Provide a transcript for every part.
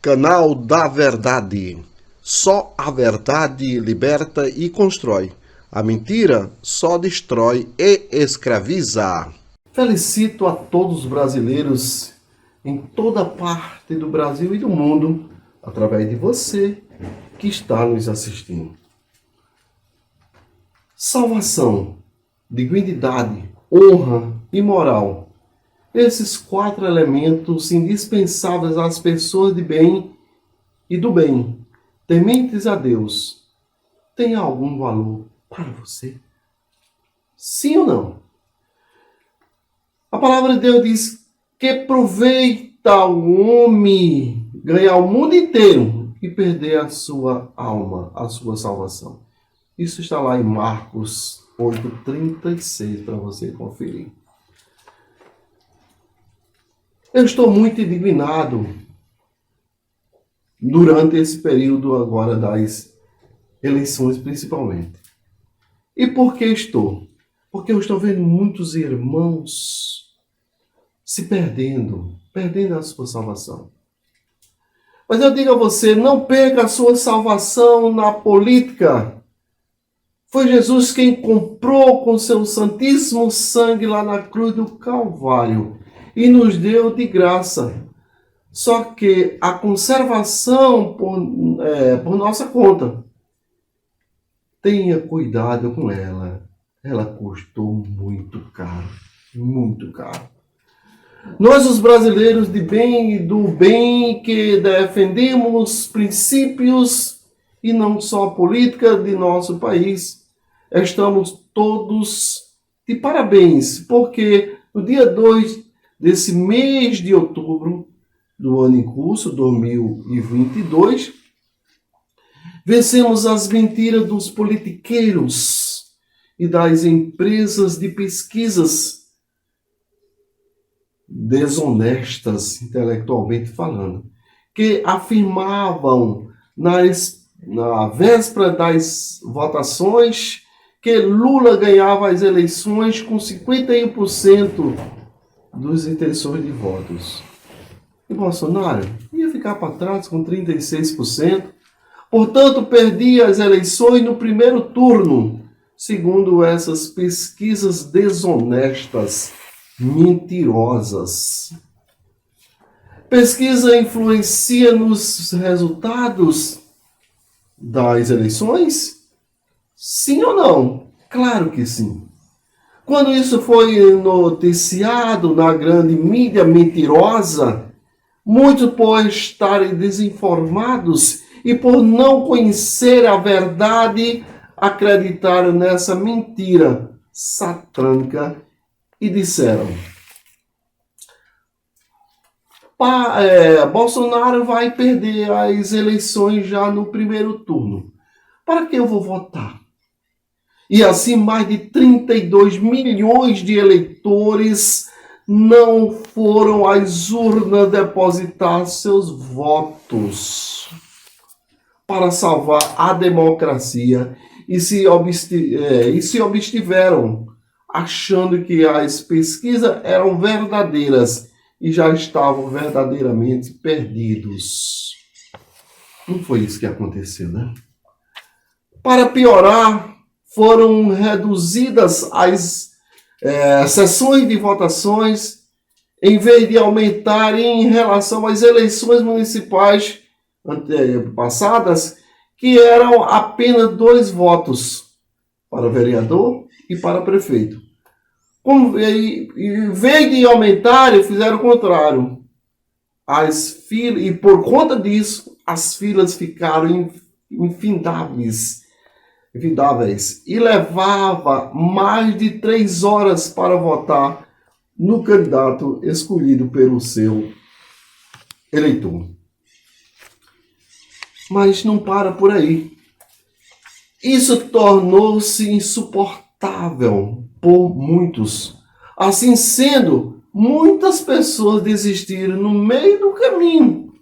Canal da Verdade. Só a verdade liberta e constrói. A mentira só destrói e escraviza. Felicito a todos os brasileiros em toda parte do Brasil e do mundo, através de você que está nos assistindo. Salvação, dignidade, honra e moral. Esses 4 elementos indispensáveis às pessoas de bem e do bem, tementes a Deus, têm algum valor para você? Sim ou não? A palavra de Deus diz que aproveita o homem ganhar o mundo inteiro e perder a sua alma, a sua salvação. Isso está lá em Marcos 8,36 para você conferir. Eu estou muito indignado durante esse período agora das eleições, principalmente. E por que estou? Porque eu estou vendo muitos irmãos se perdendo a sua salvação. Mas eu digo a você, não perca a sua salvação na política. Foi Jesus quem comprou com seu santíssimo sangue lá na cruz do Calvário e nos deu de graça. Só que a conservação por nossa conta. Tenha cuidado com ela. Ela custou muito caro. Muito caro. Nós, os brasileiros de bem e do bem, que defendemos princípios e não só a política de nosso país, estamos todos de parabéns, porque no dia 2 desse mês de outubro do ano em curso, 2022, vencemos as mentiras dos politiqueiros e das empresas de pesquisas desonestas, intelectualmente falando, que afirmavam na véspera das votações que Lula ganhava as eleições com 51% dos intenções de votos. E Bolsonaro ia ficar para trás com 36%. Portanto, perdia as eleições no primeiro turno, segundo essas pesquisas desonestas, mentirosas. Pesquisa influencia nos resultados das eleições? Sim ou não? Claro que sim. Quando isso foi noticiado na grande mídia mentirosa, muitos por estarem desinformados e por não conhecer a verdade, acreditaram nessa mentira satânica e disseram: Bolsonaro vai perder as eleições já no primeiro turno. Para que eu vou votar? E assim mais de 32 milhões de eleitores não foram às urnas depositar seus votos para salvar a democracia e se obstiveram achando que as pesquisas eram verdadeiras e já estavam verdadeiramente perdidos. Não foi isso que aconteceu, né? Para piorar, foram reduzidas as sessões de votações, em vez de aumentarem em relação às eleições municipais passadas, que eram apenas 2 votos para vereador e para prefeito. Em vez de aumentarem, fizeram o contrário. E por conta disso, as filas ficaram infindáveis e levava mais de 3 horas para votar no candidato escolhido pelo seu eleitor. Mas não para por aí. Isso tornou-se insuportável por muitos. Assim sendo, muitas pessoas desistiram no meio do caminho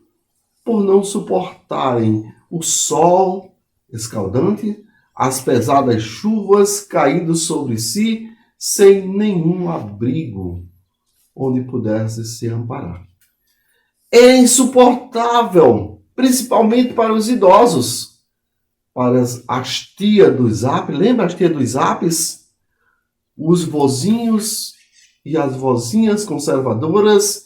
por não suportarem o sol escaldante, as pesadas chuvas caindo sobre si, sem nenhum abrigo onde pudesse se amparar. é insuportável, principalmente para os idosos, para as tias do Zap. Lembra as tias dos Zaps? Os vozinhos e as vozinhas conservadoras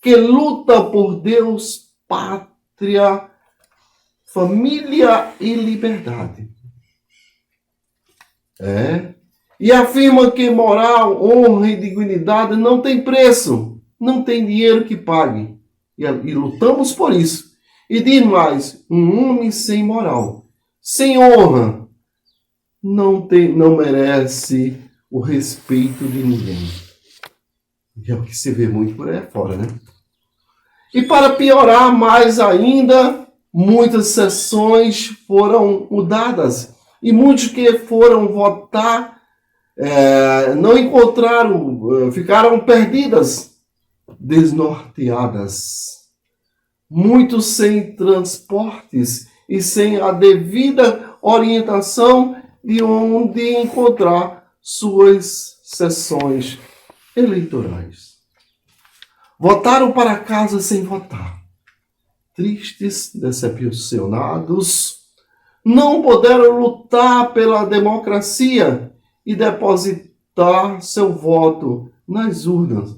que lutam por Deus, pátria, família e liberdade. E afirma que moral, honra e dignidade não tem preço, não tem dinheiro que pague. E lutamos por isso. E diz mais, um homem sem moral, sem honra, não merece o respeito de ninguém. E é o que se vê muito por aí fora, né? E para piorar mais ainda, muitas sessões foram mudadas. E muitos que foram votar não encontraram, ficaram perdidas, desnorteadas. Muitos sem transportes e sem a devida orientação de onde encontrar suas sessões eleitorais. Votaram para casa sem votar. Tristes, decepcionados, não puderam lutar pela democracia e depositar seu voto nas urnas.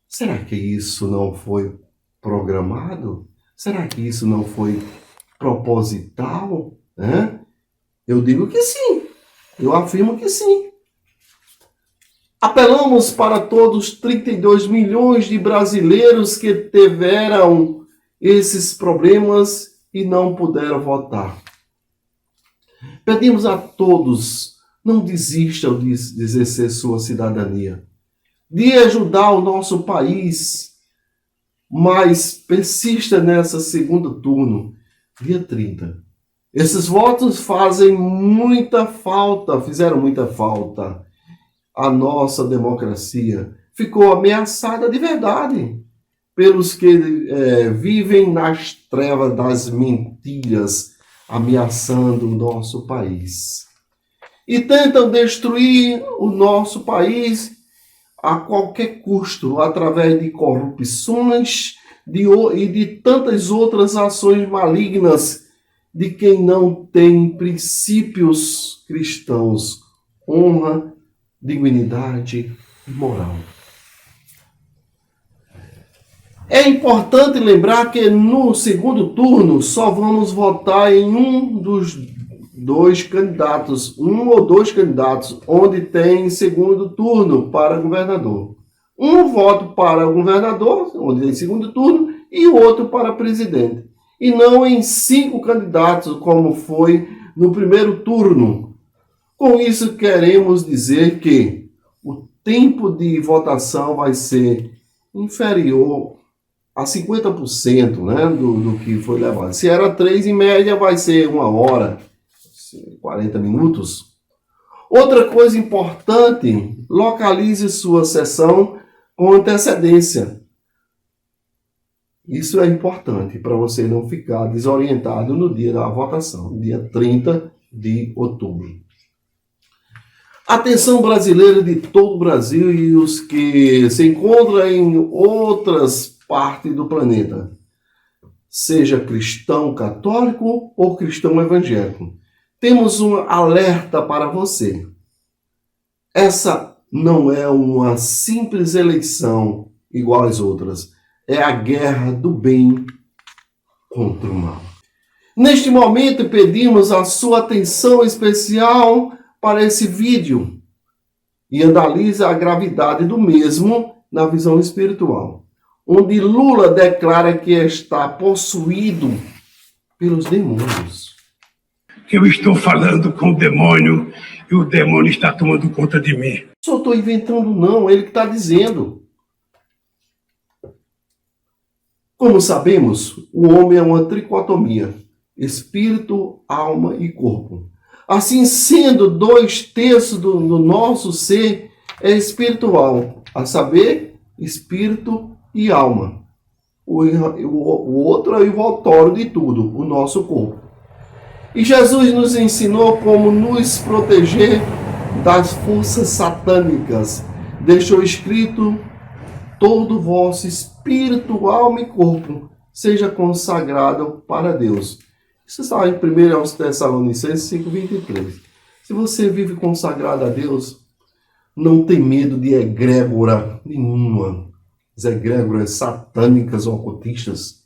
Será que isso não foi programado? Será que isso não foi proposital? Eu digo que sim. Eu afirmo que sim. Apelamos para todos os 32 milhões de brasileiros que tiveram esses problemas e não puderam votar. Pedimos a todos, não desistam de exercer sua cidadania, de ajudar o nosso país, mas persista nessa segundo turno, dia 30. Esses votos fizeram muita falta. A nossa democracia ficou ameaçada de verdade pelos que vivem nas trevas das mentiras, ameaçando o nosso país. E tentam destruir o nosso país a qualquer custo, através de corrupções e de tantas outras ações malignas de quem não tem princípios cristãos, honra, dignidade e moral. É importante lembrar que no segundo turno só vamos votar em um ou dois candidatos, onde tem segundo turno para governador. Um voto para o governador, onde tem segundo turno, e outro para presidente. E não em 5 candidatos, como foi no primeiro turno. Com isso, queremos dizer que o tempo de votação vai ser inferior a 50%, do que foi levado. Se era 3, em média, vai ser 1 hora, 40 minutos. Outra coisa importante, localize sua sessão com antecedência. Isso é importante para você não ficar desorientado no dia da votação, dia 30 de outubro. Atenção brasileira de todo o Brasil e os que se encontram em outras partes do planeta, seja cristão católico ou cristão evangélico. Temos um alerta para você. Essa não é uma simples eleição igual às outras. É a guerra do bem contra o mal. Neste momento, pedimos a sua atenção especial para esse vídeo e analise a gravidade do mesmo na visão espiritual, onde Lula declara que está possuído pelos demônios. Eu estou falando com o demônio e o demônio está tomando conta de mim. Só estou inventando não, ele que está dizendo. Como sabemos, o homem é uma tricotomia, espírito, alma e corpo. Assim sendo, 2/3 do nosso ser é espiritual, a saber, espírito e alma. O outro é o envoltório de tudo, o nosso corpo. E Jesus nos ensinou como nos proteger das forças satânicas. Deixou escrito todo o vosso espírito, alma e corpo seja consagrado para Deus. Isso está em 1 Tessalonicenses 5:23. Se você vive consagrado a Deus, não tem medo de egrégora nenhuma, as egrégoras satânicas ou ocultistas.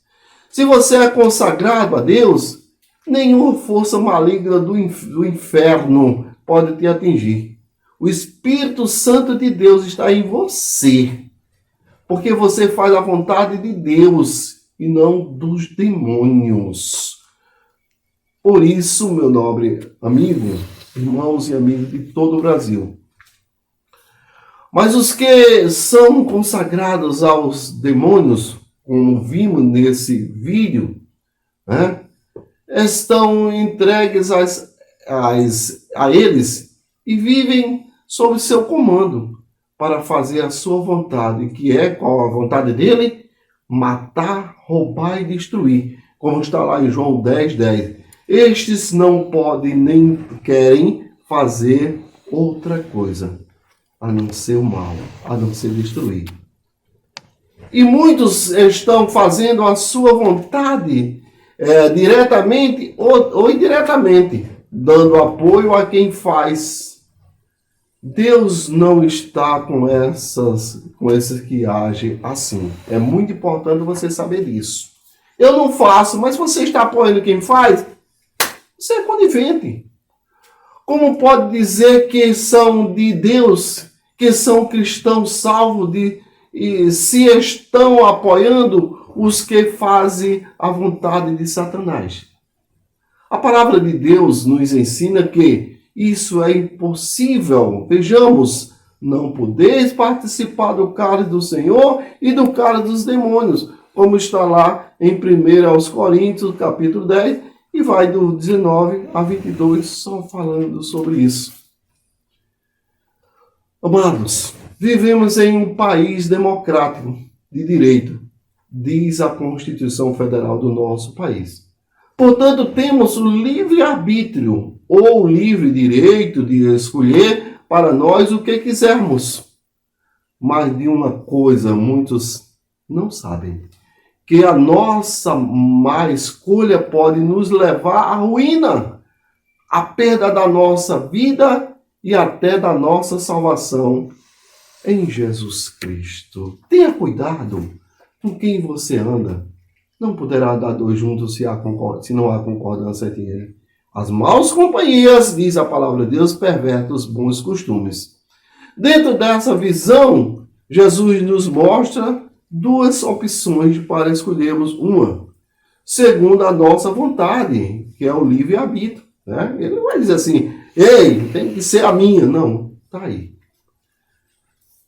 Se você é consagrado a Deus, nenhuma força maligna do inferno pode te atingir. O Espírito Santo de Deus está em você, porque você faz a vontade de Deus e não dos demônios. Por isso, meu nobre amigo, irmãos e amigos de todo o Brasil, mas os que são consagrados aos demônios, como vimos nesse vídeo, né, estão entregues a eles e vivem sob seu comando para fazer a sua vontade, que é qual a vontade dele? Matar, roubar e destruir, como está lá em João 10:10. Estes não podem nem querem fazer outra coisa, a não ser o mal, a não ser destruir. E muitos estão fazendo a sua vontade diretamente ou indiretamente, dando apoio a quem faz. Deus não está com esses que agem assim. É muito importante você saber disso. Eu não faço, mas você está apoiando quem faz? Você é conivente. Como pode dizer que são de Deus, que são cristãos salvos, e se estão apoiando os que fazem a vontade de Satanás? A palavra de Deus nos ensina que isso é impossível. Vejamos, não podeis participar do cálice do Senhor e do cálice dos demônios, como está lá em 1 Coríntios, capítulo 10, e vai do 19 a 22, só falando sobre isso. Amados, vivemos em um país democrático de direito, diz a Constituição Federal do nosso país. Portanto, temos o livre-arbítrio, ou o livre direito de escolher para nós o que quisermos. Mas de uma coisa muitos não sabem, que a nossa má escolha pode nos levar à ruína, à perda da nossa vida e até da nossa salvação em Jesus Cristo. Tenha cuidado com quem você anda. Não poderá dar dois juntos se não há concordância entre eles. As maus companhias, diz a palavra de Deus, pervertem os bons costumes. Dentro dessa visão, Jesus nos mostra duas opções para escolhermos uma, segundo a nossa vontade, que é o livre-arbítrio. Né? Ele não vai dizer assim, ei, tem que ser a minha. Não, está aí.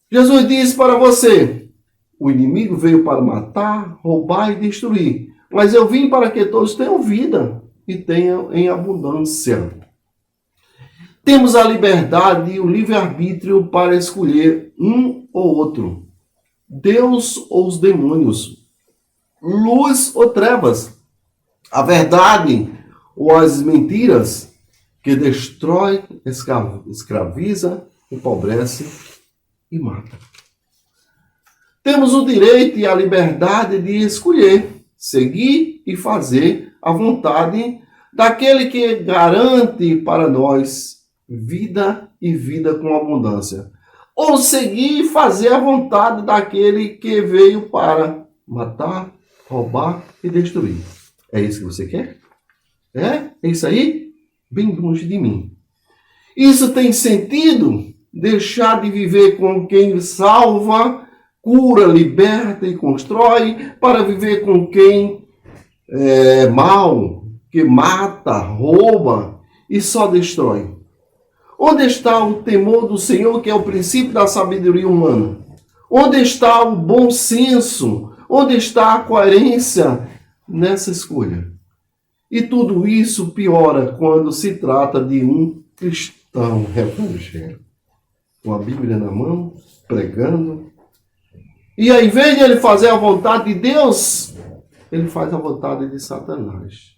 Jesus diz para você, o inimigo veio para matar, roubar e destruir. Mas eu vim para que todos tenham vida e tenham em abundância. Temos a liberdade e o livre-arbítrio para escolher um ou outro. Deus ou os demônios. Luz ou trevas. A verdade ou as mentiras que destrói, escraviza, empobrece e mata. Temos o direito e a liberdade de escolher, seguir e fazer a vontade daquele que garante para nós vida e vida com abundância. Ou seguir e fazer a vontade daquele que veio para matar, roubar e destruir. É isso que você quer? É isso aí? Bem longe de mim. Isso tem sentido? Deixar de viver com quem salva, cura, liberta e constrói, para viver com quem é mal, que mata, rouba e só destrói. Onde está o temor do Senhor, que é o princípio da sabedoria humana? Onde está o bom senso? Onde está a coerência nessa escolha? E tudo isso piora quando se trata de um cristão evangélico, com a Bíblia na mão, pregando. E ao invés de ele fazer a vontade de Deus, ele faz a vontade de Satanás.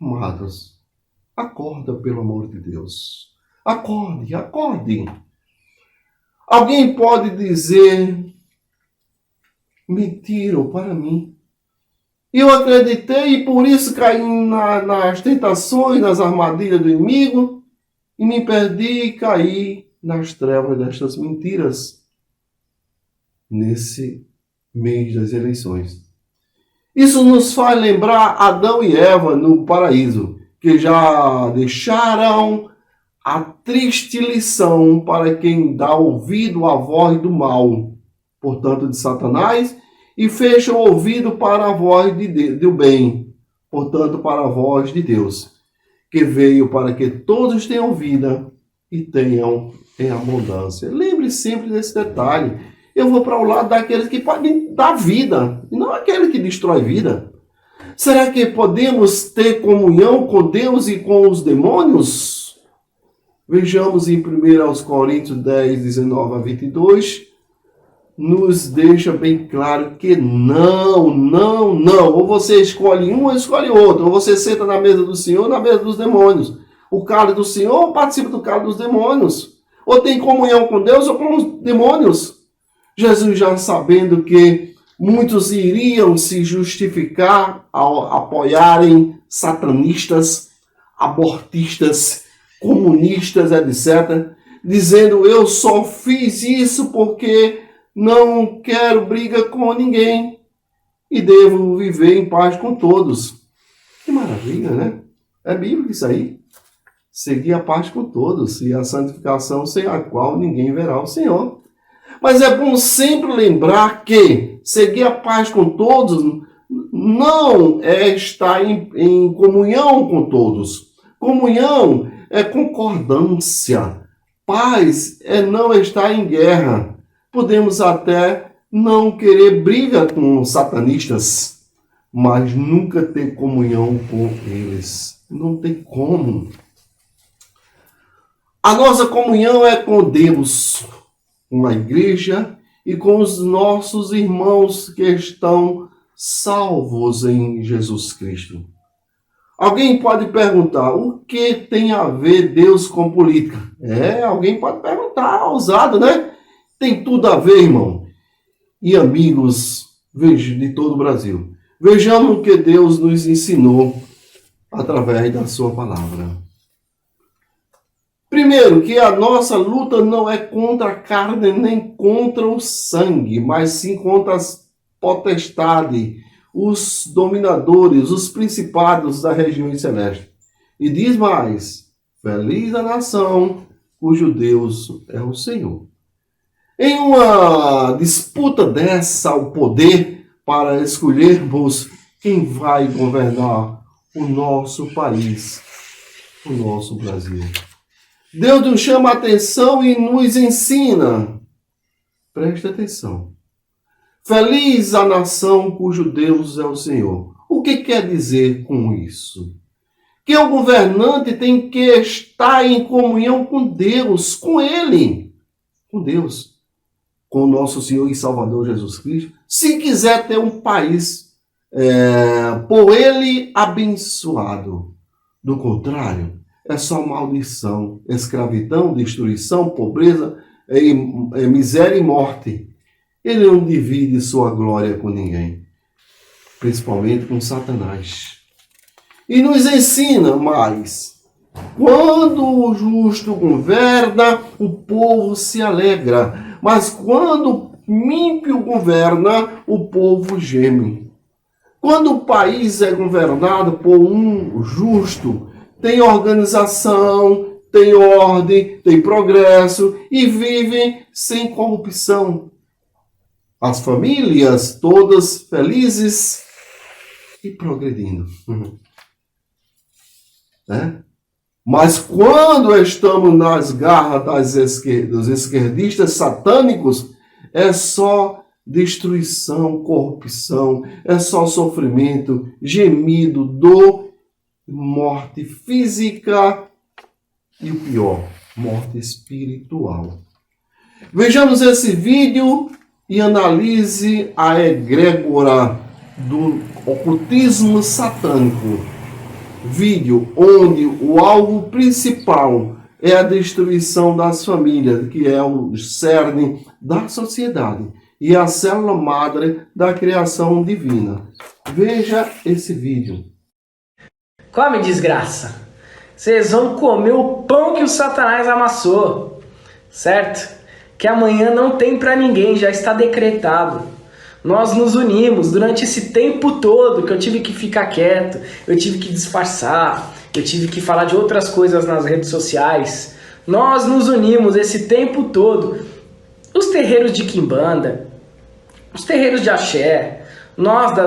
Amados, acorda pelo amor de Deus. Acorde, acorde. Alguém pode dizer mentiram para mim. E eu acreditei e por isso caí nas tentações, nas armadilhas do inimigo e me perdi e caí nas trevas destas mentiras nesse mês das eleições. Isso nos faz lembrar Adão e Eva no paraíso, que já deixaram a triste lição para quem dá ouvido à voz do mal, portanto de Satanás, e fecha o ouvido para a voz do bem, portanto para a voz de Deus, que veio para que todos tenham vida e tenham em abundância. Lembre sempre desse detalhe. Eu vou para o lado daqueles que podem dar vida, e não aquele que destrói vida. Será que podemos ter comunhão com Deus e com os demônios? Vejamos em 1 Coríntios 10, 19 a 22, nos deixa bem claro que não. Ou você escolhe um ou escolhe outro. Ou você senta na mesa do Senhor ou na mesa dos demônios. O cálice do Senhor ou participa do cálice dos demônios. Ou tem comunhão com Deus ou com os demônios. Jesus, já sabendo que muitos iriam se justificar ao apoiarem satanistas, abortistas, comunistas, etc., dizendo: eu só fiz isso porque não quero briga com ninguém e devo viver em paz com todos. Que maravilha, né? É bíblico isso aí. Seguir a paz com todos e a santificação sem a qual ninguém verá o Senhor. Mas é bom sempre lembrar que seguir a paz com todos não é estar em comunhão com todos. Comunhão é concordância. Paz é não estar em guerra. Podemos até não querer briga com satanistas, mas nunca ter comunhão com eles. Não tem como. A nossa comunhão é com Deus, com a igreja e com os nossos irmãos que estão salvos em Jesus Cristo. Alguém pode perguntar: o que tem a ver Deus com política? Alguém pode perguntar, ousado, né? Tem tudo a ver, irmão. E amigos de todo o Brasil, vejamos o que Deus nos ensinou através da sua palavra. Primeiro, que a nossa luta não é contra a carne nem contra o sangue, mas sim contra as potestades, os dominadores, os principados da região celeste. E diz mais: feliz a nação cujo Deus é o Senhor. Em uma disputa dessa, o poder para escolhermos quem vai governar o nosso país, o nosso Brasil. Deus nos chama a atenção e nos ensina. Preste atenção. Feliz a nação cujo Deus é o Senhor. O que quer dizer com isso? Que o governante tem que estar em comunhão com Deus, com Ele, com Deus, com o nosso Senhor e Salvador Jesus Cristo, se quiser ter um país por Ele abençoado. Do contrário, é só maldição, escravidão, destruição, pobreza, miséria e morte. Ele não divide sua glória com ninguém, principalmente com Satanás. E nos ensina mais: quando o justo governa, o povo se alegra, mas quando o ímpio governa, o povo geme. Quando o país é governado por um justo, tem organização, tem ordem, tem progresso e vivem sem corrupção. As famílias todas felizes e progredindo. Mas quando estamos nas garras dos esquerdistas satânicos, é só destruição, corrupção, é só sofrimento, gemido, dor, morte física e o pior, morte espiritual. Vejamos esse vídeo e analise a egrégora do ocultismo satânico. Vídeo onde o alvo principal é a destruição das famílias, que é o cerne da sociedade. e a célula madre da criação divina. Veja esse vídeo. Come, desgraça. Vocês vão comer o pão que o Satanás amassou, certo? Que amanhã não tem para ninguém, já está decretado. Nós nos unimos durante esse tempo todo que eu tive que ficar quieto, eu tive que disfarçar, eu tive que falar de outras coisas nas redes sociais. Nós nos unimos esse tempo todo. Os terreiros de Quimbanda, os terreiros de Axé, nós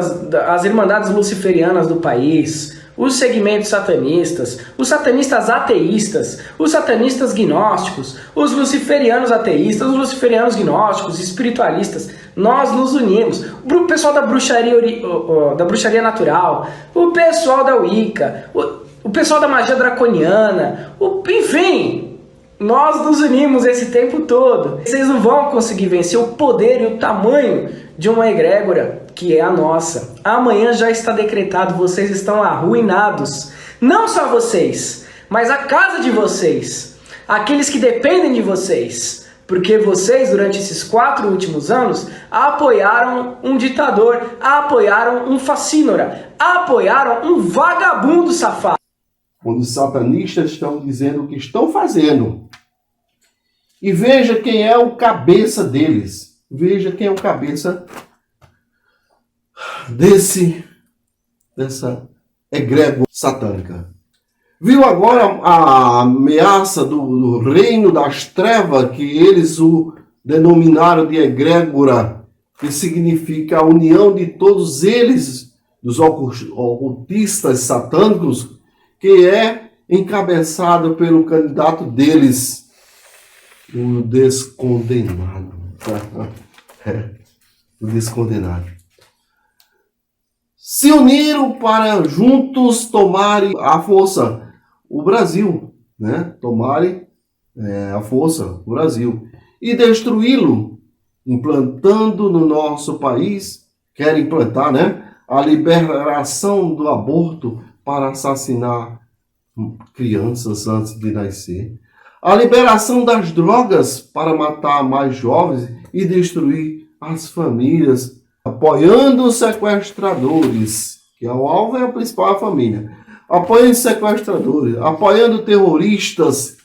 as Irmandades Luciferianas do país, os segmentos satanistas, os satanistas ateístas, os satanistas gnósticos, os luciferianos ateístas, os luciferianos gnósticos, espiritualistas, nós nos unimos. O pessoal da bruxaria natural, o pessoal da Wicca, o pessoal da magia draconiana, enfim, nós nos unimos esse tempo todo. Vocês não vão conseguir vencer o poder e o tamanho de uma egrégora que é a nossa. Amanhã já está decretado, vocês estão arruinados. Não só vocês, mas a casa de vocês, aqueles que dependem de vocês. Porque vocês, durante esses 4 últimos anos, apoiaram um ditador, apoiaram um facínora, apoiaram um vagabundo safado. Quando os satanistas estão dizendo o que estão fazendo. E veja quem é o cabeça deles. Veja quem é o cabeça dessa egrégora satânica. Viu agora a ameaça do reino das trevas, que eles o denominaram de egrégora, que significa a união de todos eles, dos ocultistas satânicos, que é encabeçado pelo candidato deles, o descondenado. O descondenado. Se uniram para juntos tomarem a força, o Brasil, né? Tomarem a força, o Brasil, e destruí-lo, implantando no nosso país, querem implantar, né? A liberação do aborto para assassinar crianças antes de nascer. A liberação das drogas para matar mais jovens e destruir as famílias, apoiando os sequestradores, que é o alvo, é a principal família. Apoiando sequestradores, apoiando terroristas,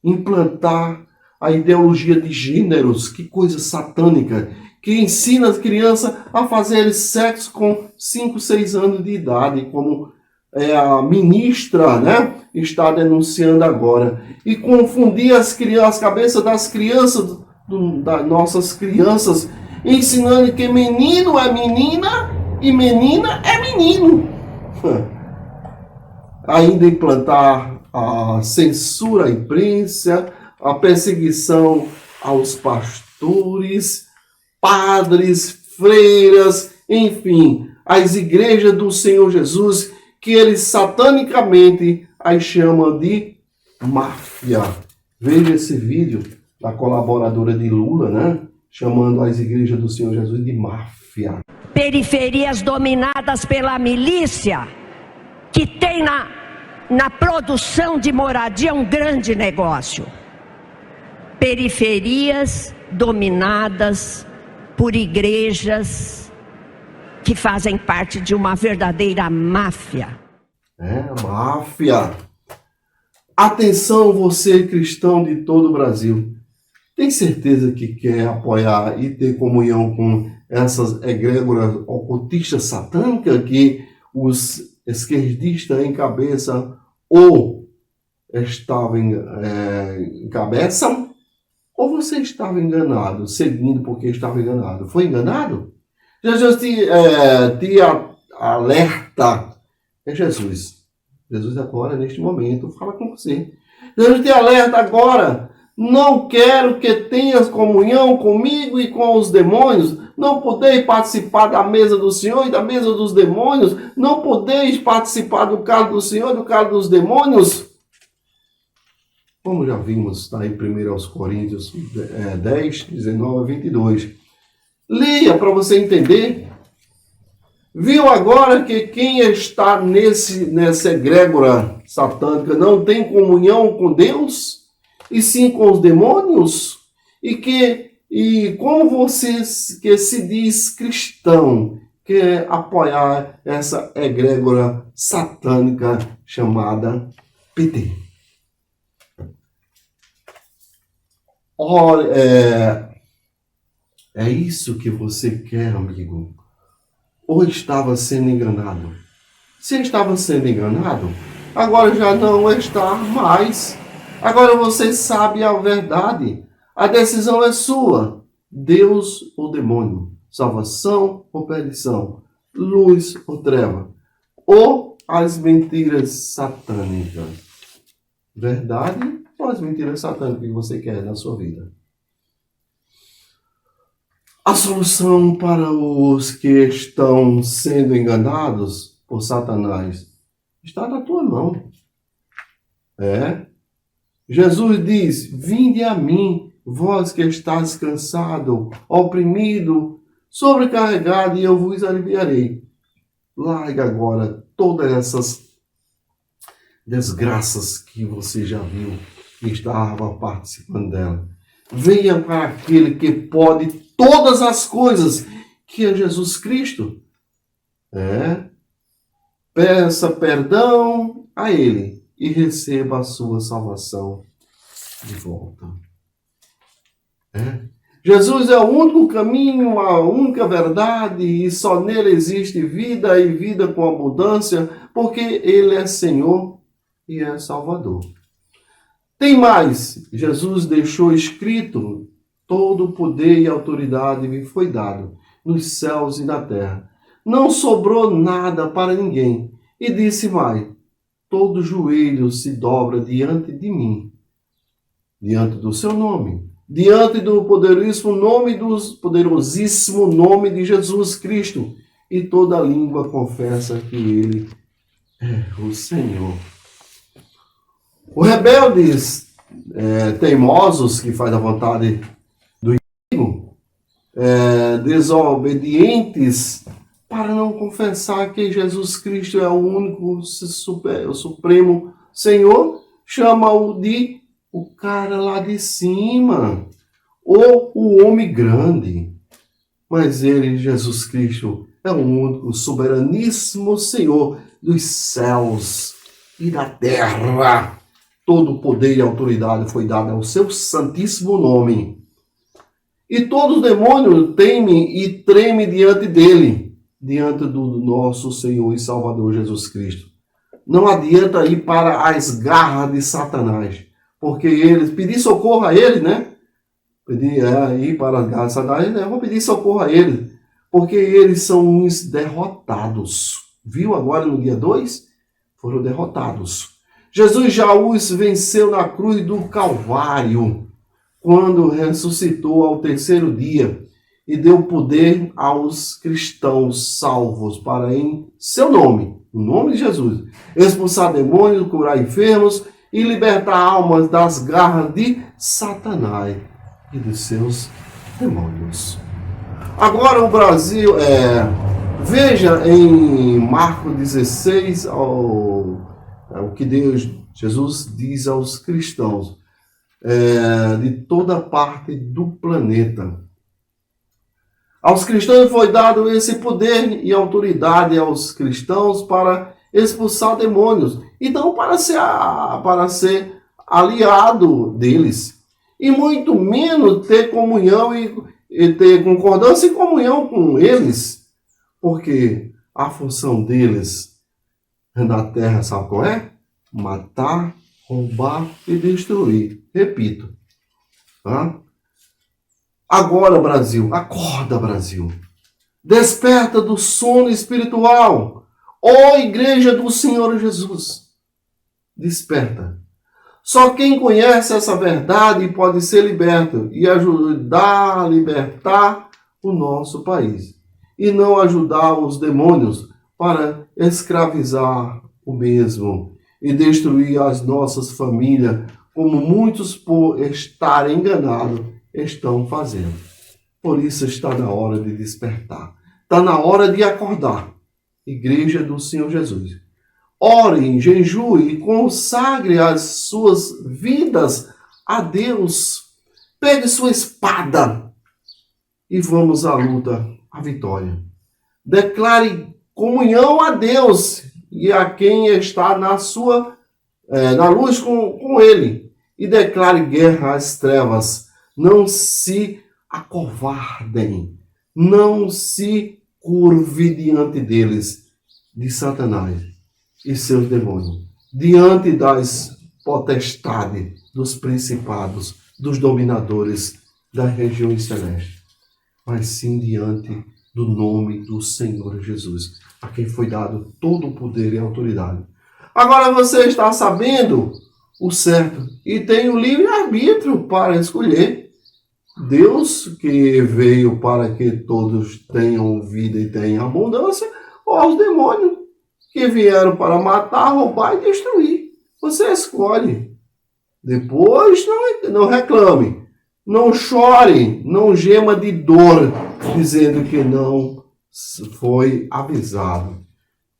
implantar a ideologia de gêneros, que coisa satânica, que ensina as crianças a fazerem sexo com 5, 6 anos de idade, como a ministra, né, está denunciando agora, e confundir as cabeças das crianças, das nossas crianças, ensinando que menino é menina e menina é menino. Ainda implantar a censura à imprensa, a perseguição aos pastores, padres, freiras, enfim, as igrejas do Senhor Jesus, que eles satanicamente as chamam de máfia. Veja esse vídeo da colaboradora de Lula, né? Chamando as igrejas do Senhor Jesus de máfia. Periferias dominadas pela milícia, que tem na produção de moradia um grande negócio. Periferias dominadas por igrejas que fazem parte de uma verdadeira máfia. Máfia. Atenção, você cristão de todo o Brasil. Tem certeza que quer apoiar e ter comunhão com essas egrégoras ocultistas satânicas que os esquerdistas encabeçam ou encabeçam? Ou você estava enganado, seguindo porque estava enganado? Foi enganado? Jesus te alerta. É Jesus. Jesus agora, neste momento, fala com você. Jesus te alerta agora. Não quero que tenhas comunhão comigo e com os demônios. Não podeis participar da mesa do Senhor e da mesa dos demônios. Não podeis participar do cálice do Senhor e do cálice dos demônios. Como já vimos, está em 1 Coríntios 10, 19 a 22. Leia para você entender. Viu agora que quem está nessa egrégora satânica não tem comunhão com Deus? E sim com os demônios? E que E como você que se diz cristão quer apoiar essa egrégora satânica chamada PT? Olha, é isso que você quer, amigo? Ou estava sendo enganado? Se estava sendo enganado, agora já não está mais. Agora você sabe a verdade. A decisão é sua. Deus ou demônio. Salvação ou perdição. Luz ou treva. Ou as mentiras satânicas. Verdade ou as mentiras satânicas que você quer na sua vida? A solução para os que estão sendo enganados por Satanás está na tua mão. Jesus diz: vinde a mim, vós que estáis cansado, oprimido, sobrecarregado, e eu vos aliviarei. Larga agora todas essas desgraças que você já viu e estava participando dela. Venha para aquele que pode todas as coisas, que é Jesus Cristo. Peça perdão a Ele e receba a sua salvação de volta. Jesus é o único caminho, a única verdade, e só nele existe vida e vida com abundância, porque Ele é Senhor e é Salvador. Tem mais, Jesus deixou escrito: todo o poder e autoridade me foi dado, nos céus e na terra. Não sobrou nada para ninguém. E disse mais: todo joelho se dobra diante de mim, diante do seu nome, diante do poderosíssimo nome de Jesus Cristo, e toda língua confessa que Ele é o Senhor. Os rebeldes, teimosos, que fazem a vontade do inimigo, desobedientes, para não confessar que Jesus Cristo é o único, o supremo Senhor, chama-o de o cara lá de cima, ou o homem grande. Mas Ele, Jesus Cristo, é o único, soberaníssimo Senhor dos céus e da terra. Todo o poder e autoridade foi dado ao seu santíssimo nome. E todos os demônios temem e tremem diante dele, diante do nosso Senhor e Salvador Jesus Cristo. Não adianta ir para as garras de Satanás, porque eles pedir socorro a ele, né? Ir para as garras de Satanás, eu vou pedir socorro a ele, porque eles são uns derrotados. Viu agora no dia 2? Foram derrotados. Jesus já os venceu na cruz do Calvário, quando ressuscitou ao terceiro dia e deu poder aos cristãos salvos para, em seu nome, no nome de Jesus, expulsar demônios, curar enfermos e libertar almas das garras de Satanás e dos seus demônios. Agora o Brasil, veja em Marcos 16, o que Jesus diz aos cristãos de toda parte do planeta. Aos cristãos foi dado esse poder e autoridade aos cristãos para expulsar demônios, então para ser aliado deles, e muito menos ter comunhão e ter concordância e comunhão com eles, porque a função deles na terra, sabe qual é? Matar, roubar e destruir. Repito. Agora, Brasil, acorda, Brasil. Desperta do sono espiritual. Ó Igreja do Senhor Jesus. Desperta. Só quem conhece essa verdade pode ser liberto e ajudar a libertar o nosso país. E não ajudar os demônios para escravizar o mesmo e destruir as nossas famílias, como muitos, por estarem enganados, estão fazendo. Por isso está na hora de despertar. Está na hora de acordar. Igreja do Senhor Jesus. Ore, jejue e consagre as suas vidas a Deus. Pegue sua espada e vamos à luta, à vitória. Declare comunhão a Deus e a quem está na luz com Ele. E declare guerra às trevas. Não se acovardem. Não se curve diante deles, de Satanás e seus demônios. Diante das potestades, dos principados, dos dominadores das regiões celestes. Mas sim diante do nome do Senhor Jesus, a quem foi dado todo o poder e autoridade. Agora você está sabendo o certo e tem o livre-arbítrio para escolher. Deus que veio para que todos tenham vida e tenham abundância, ou os demônios que vieram para matar, roubar e destruir. Você escolhe. Depois não reclame, não chore, não gema de dor, dizendo que não foi avisado.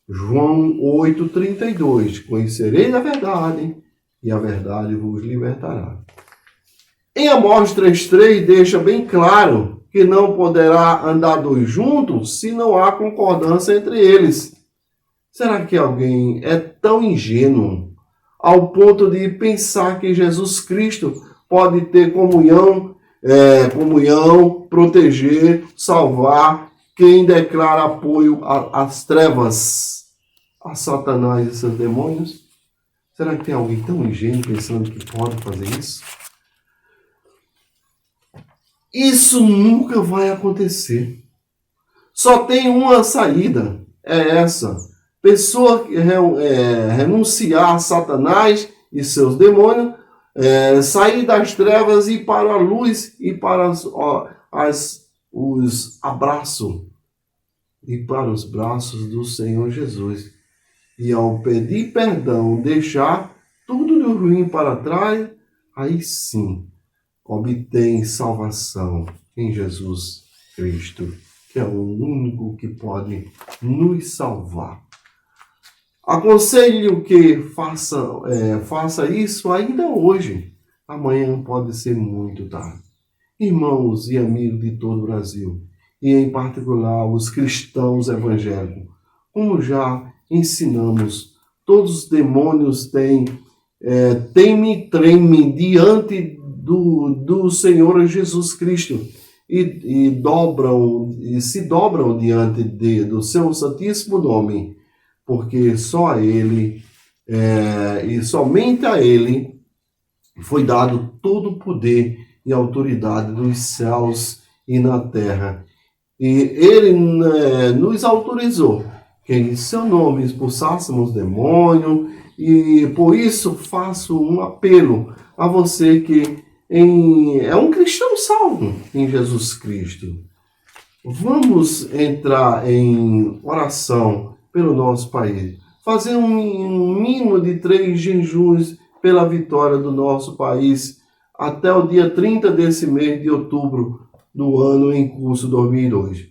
João 8,32. Conhecereis a verdade, e a verdade vos libertará. Em Amós 3,3 deixa bem claro que não poderá andar dois juntos se não há concordância entre eles. Será que alguém é tão ingênuo ao ponto de pensar que Jesus Cristo pode ter comunhão, proteger, salvar quem declara apoio às trevas, a Satanás e seus demônios? Será que tem alguém tão ingênuo pensando que pode fazer isso? Isso nunca vai acontecer. Só tem uma saída, é essa. Pessoa que renunciar a Satanás e seus demônios, sair das trevas e ir para a luz e para os abraços e para os braços do Senhor Jesus. E ao pedir perdão, deixar tudo de ruim para trás, aí sim obtém salvação em Jesus Cristo, que é o único que pode nos salvar. Aconselho que faça isso ainda hoje. Amanhã pode ser muito tarde. Irmãos e amigos de todo o Brasil, e em particular os cristãos evangélicos, como já ensinamos, todos os demônios tremem diante do Senhor Jesus Cristo e se dobram diante do seu santíssimo nome, porque só a Ele e somente a Ele foi dado todo o poder e autoridade nos céus e na terra. E Ele nos autorizou que em seu nome expulsássemos demônio, e por isso faço um apelo a você que é um cristão salvo em Jesus Cristo. Vamos entrar em oração pelo nosso país, fazer um mínimo de 3 jejuns pela vitória do nosso país até o dia 30 desse mês de outubro do ano em curso 2002.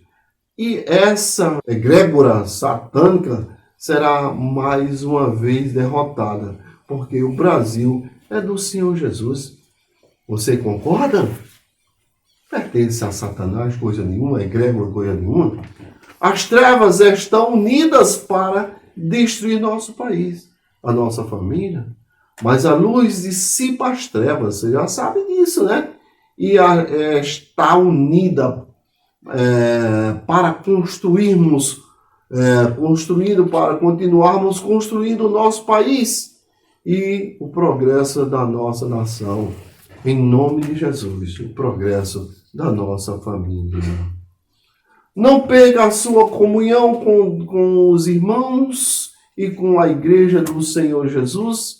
E essa egrégora satânica será mais uma vez derrotada, porque o Brasil é do Senhor Jesus. Você concorda? Pertence a Satanás coisa nenhuma, egrégora coisa nenhuma. As trevas estão unidas para destruir nosso país, a nossa família. Mas a luz dissipa as trevas, você já sabe disso, né? E está unida para construirmos, para continuarmos construindo o nosso país e o progresso da nossa nação. Em nome de Jesus, o progresso da nossa família. Não perca a sua comunhão com os irmãos e com a igreja do Senhor Jesus,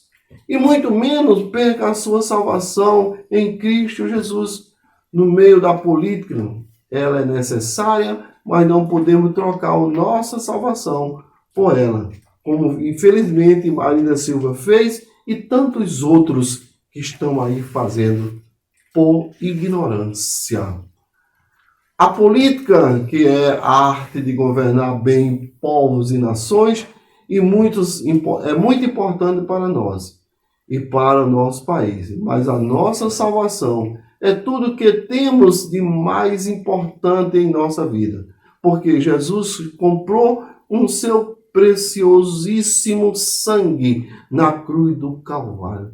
e muito menos perca a sua salvação em Cristo Jesus. No meio da política, ela é necessária, mas não podemos trocar a nossa salvação por ela, como infelizmente Marina Silva fez e tantos outros que estão aí fazendo por ignorância. A política, que é a arte de governar bem povos e nações, é muito importante para nós e para o nosso país. Mas a nossa salvação é tudo que temos de mais importante em nossa vida. Porque Jesus comprou um seu preciosíssimo sangue na cruz do Calvário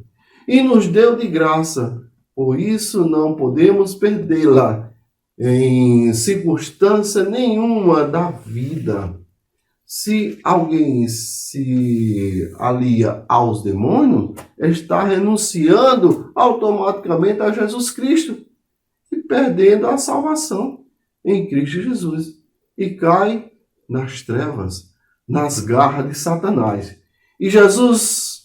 e nos deu de graça. Por isso não podemos perdê-la em circunstância nenhuma da vida. Se alguém se alia aos demônios, está renunciando automaticamente a Jesus Cristo e perdendo a salvação em Cristo Jesus e cai nas trevas, nas garras de Satanás. E Jesus,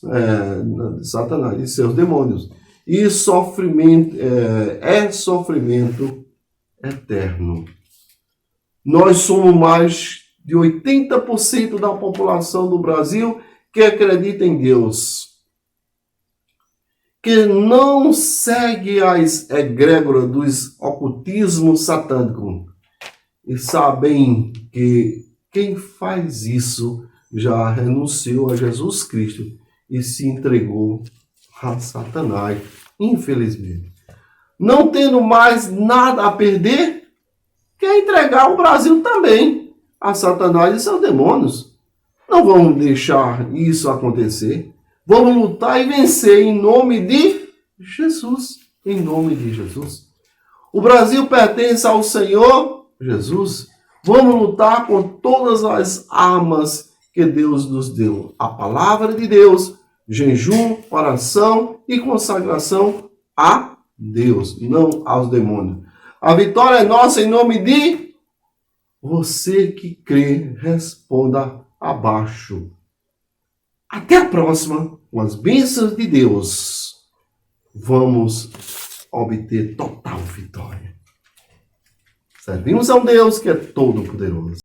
Satanás e seus demônios, e sofrimento, sofrimento eterno. Nós somos mais de 80% da população do Brasil que acredita em Deus, que não segue as egrégoras dos ocultismos satânicos, e sabem que quem faz isso já renunciou a Jesus Cristo e se entregou a Satanás, infelizmente. Não tendo mais nada a perder, quer entregar o Brasil também a Satanás e seus demônios. Não vamos deixar isso acontecer. Vamos lutar e vencer em nome de Jesus. Em nome de Jesus. O Brasil pertence ao Senhor Jesus. Vamos lutar com todas as armas que Deus nos deu. A palavra de Deus, jejum, oração e consagração a Deus, não aos demônios. A vitória é nossa em nome de você que crê, responda abaixo. Até a próxima, com as bênçãos de Deus. Vamos obter total vitória. Servimos a um Deus que é todo-poderoso.